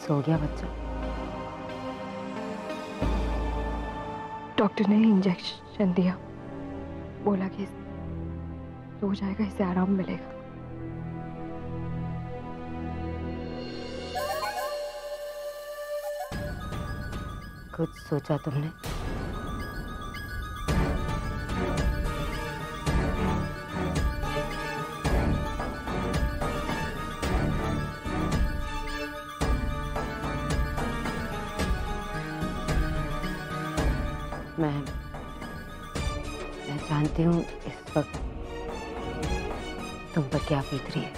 सो गया बच्चा? डॉक्टर ने इंजेक्शन दिया, बोला कि सो जाएगा, इसे आराम मिलेगा। कुछ सोचा तुमने? मैं जानती हूँ इस वक्त तुम पर क्या बीत रही है,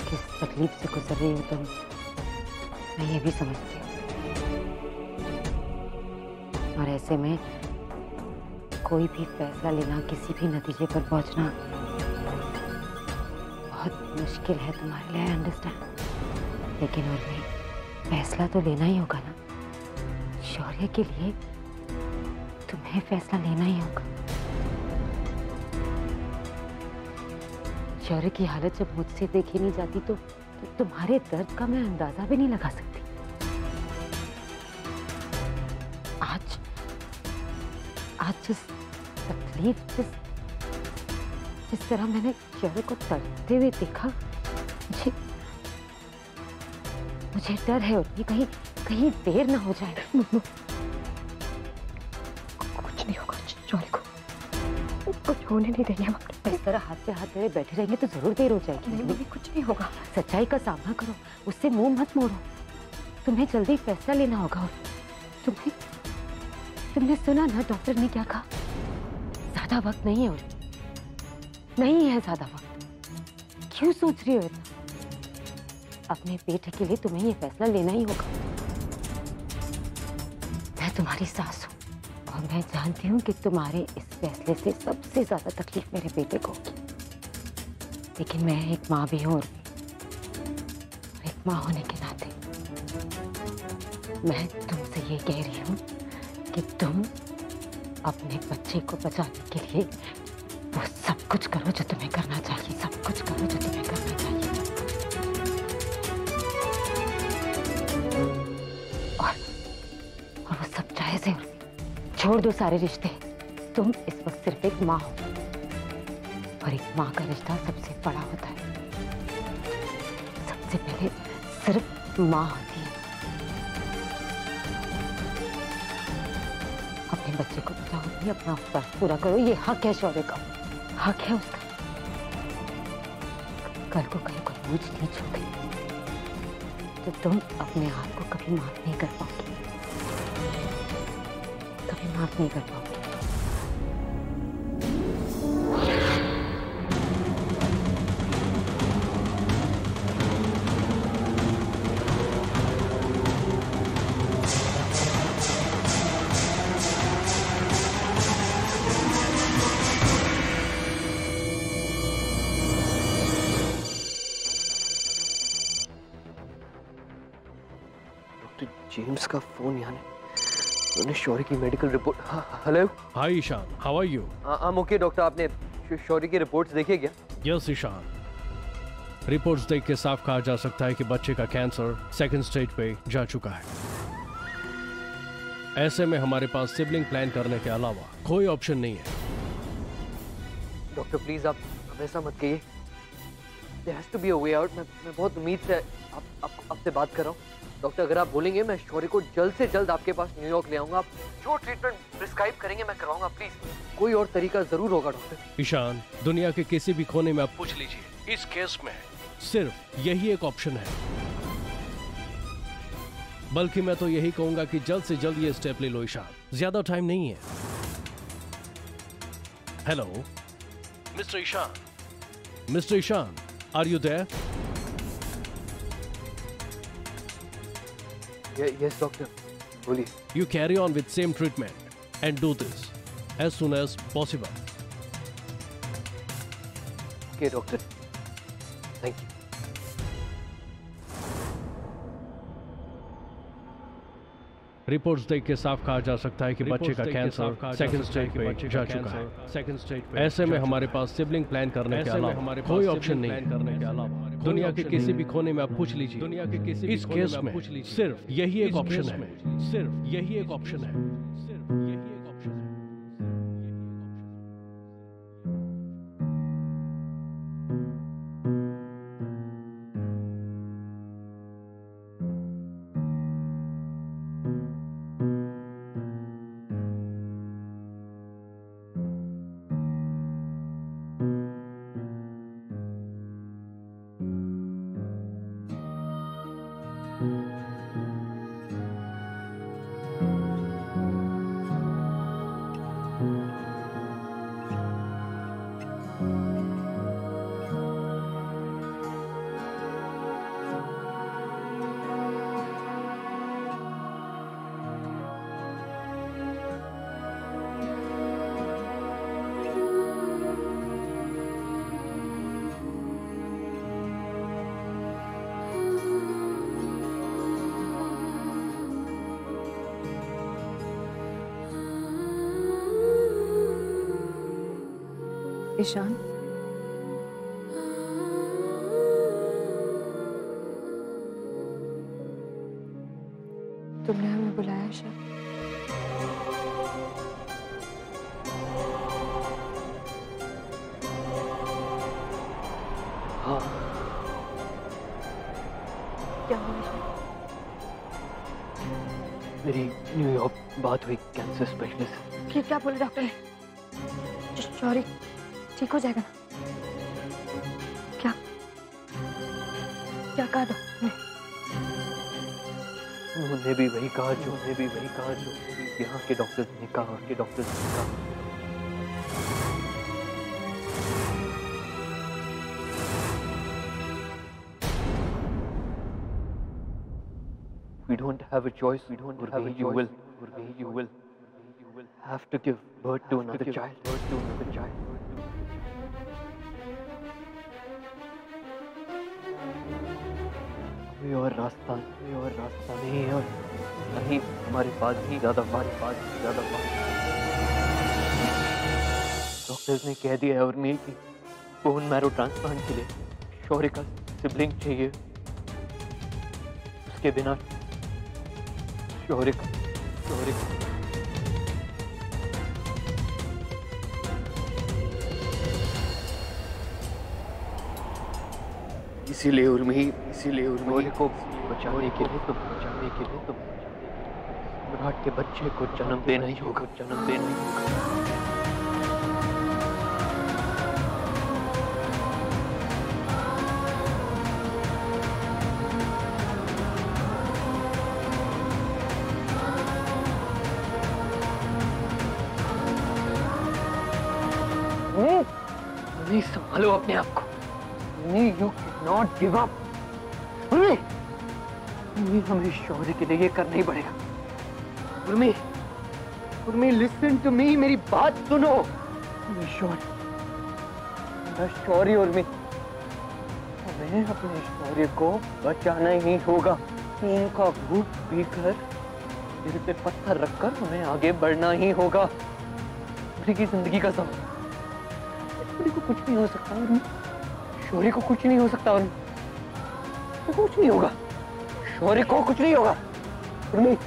किस तकलीफ से गुजर रही हो तुम, मैं ये भी समझती हूँ। और ऐसे में कोई भी फैसला लेना, किसी भी नतीजे पर पहुंचना बहुत मुश्किल है तुम्हारे लिए, आई अंडरस्टैंड। लेकिन और भी फैसला तो लेना ही होगा ना, शौर्य के लिए तुम्हें फैसला लेना ही होगा। शौर्य की हालत जब मुझसे देखी नहीं जाती तो तुम्हारे दर्द का मैं अंदाजा भी नहीं लगा सकती। आज जिस तकलीफ, जिस तरह मैंने शौर्य को तड़पते हुए देखा, मुझे डर है उनकी कहीं देर ना हो जाए। कुछ नहीं होगा शौर्य को, कुछ होने नहीं देंगे हम। इस तरह हाथ पे हाथ धरे बैठे रहेंगे तो जरूर देर हो जाएगी। नहीं, कुछ नहीं होगा। सच्चाई का सामना करो, उससे मुंह मत मोड़ो। तुम्हें जल्दी फैसला लेना होगा। और तुमने सुना ना डॉक्टर ने क्या कहा? ज्यादा वक्त नहीं है, और नहीं है ज्यादा वक्त। क्यों सोच रही हो इतना? अपने बेटे के लिए तुम्हें ये फैसला लेना ही होगा। मैं तुम्हारी सास हूं और मैं जानती हूँ कि तुम्हारे इस फैसले से सबसे ज्यादा तकलीफ मेरे बेटे को होगी। लेकिन मैं एक माँ भी हूँ, और एक माँ होने के नाते मैं तुमसे ये कह रही हूँ कि तुम अपने बच्चे को बचाने के लिए वो सब कुछ करो जो तुम्हें करना चाहिए, सब कुछ करो जो तुम्हें करना चाहिए। और वो सब जायज है। छोड़ दो सारे रिश्ते। तुम इस वक्त सिर्फ एक माँ हो, और एक माँ का रिश्ता सबसे बड़ा होता है। सबसे पहले सिर्फ माँ होती है। अपने बच्चे को बचाओ, अपनी अपना फर्ज पूरा करो। ये हक है शौर्य का, हक है उसका। कल को कहीं कोई ऊंच नीच हो गई तो तुम अपने आप को कभी माफ नहीं कर पाओगे, कभी माफ नहीं कर पाओगे। जेम्स का फोन यहाँ ने शौर्य की medical report. Hello. Hi Ishaan, how are you? I am okay doctor. आपने शौर्य की रिपोर्ट्स देखी क्या? यस ईशान, रिपोर्ट्स देख के साफ कहा जा सकता है कि बच्चे का कैंसर सेकंड स्टेज पे जा चुका है। ऐसे में हमारे पास सिबलिंग प्लान करने के अलावा कोई ऑप्शन नहीं है। डॉक्टर प्लीज आप ऐसा मत कहिए। There has to be a way out. मैं बहुत उम्मीद से आपसे बात कर रहा हूँ डॉक्टर। अगर आप बोलेंगे मैं शौर्य को जल्द से जल्द आपके पास न्यूयॉर्क ले आऊंगा। आप जो ट्रीटमेंट प्रिस्क्राइब करेंगे मैं करवाऊंगा। प्लीज कोई और तरीका जरूर होगा डॉक्टर। ईशान, दुनिया के किसी भी कोने में आप पूछ लीजिए, इस केस में सिर्फ यही एक ऑप्शन है। बल्कि मैं तो यही कहूंगा कि जल्द से जल्द ये स्टेप ले लो ईशान, ज्यादा टाइम नहीं है। Hello mister Ishaan, mister Ishaan, are you there? Yes, doctor. बोलिए। You carry on with same treatment and do this as soon as possible. Okay, doctor. Thank you. Reports देख के साफ कहा जा सकता है कि बच्चे का कैंसर सेकंड स्टेज पे जा चुका है। ऐसे में हमारे पास सिबलिंग प्लान करने के अलावा कोई ऑप्शन नहीं है। दुनिया के किसी भी कोने में आप पूछ लीजिए, दुनिया के किसी भी कोने में आप पूछ लीजिए, सिर्फ यही एक ऑप्शन है, सिर्फ यही एक ऑप्शन है, सिर्फ यही एक ऑप्शन है। ईशान, तुमने हमें बुलाया शायद। हाँ, क्या हुआ? मेरी न्यूयॉर्क बात हुई कैंसर स्पेशलिस्ट। क्या बोले डॉक्टर ने? सॉरी, ठीक हो जाएगा ना? क्या क्या कहा डॉक्टर ने? उन्होंने भी वही कहा जो यहाँ के डॉक्टर्स ने कहा, We don't have a choice. You will have to give birth to another child. कोई और रास्ता नहीं है, और नहीं हमारे पास ही ज्यादा डॉक्टर्स ने कह दिया है और नहीं कि बोन मैरो ट्रांसप्लांट के लिए शौर्य का सिबलिंग चाहिए। उसके बिना शौर्य का इसीलिए उर्मी को बचाने के लिए तो सम्राट के बच्चे को जन्म देना ही होगा। नहीं, संभालो अपने आप को। नहीं, you cannot give up. Urmi, हमें शौर्य के लिए ये करना ही पड़ेगा। उर्मी, listen to me, मेरी बात सुनो। शौर्य उर्मी, हमें अपने शौर्य को बचाना ही होगा। उनका भूख पीकर सिर पे पत्थर रखकर हमें आगे बढ़ना ही होगा। उर्मी की जिंदगी का सवाल, शौर्य को कुछ नहीं हो सकता। शौर्य को कुछ नहीं हो सकता, कुछ नहीं होगा। शौर्य को कुछ नहीं होगा। उर्मी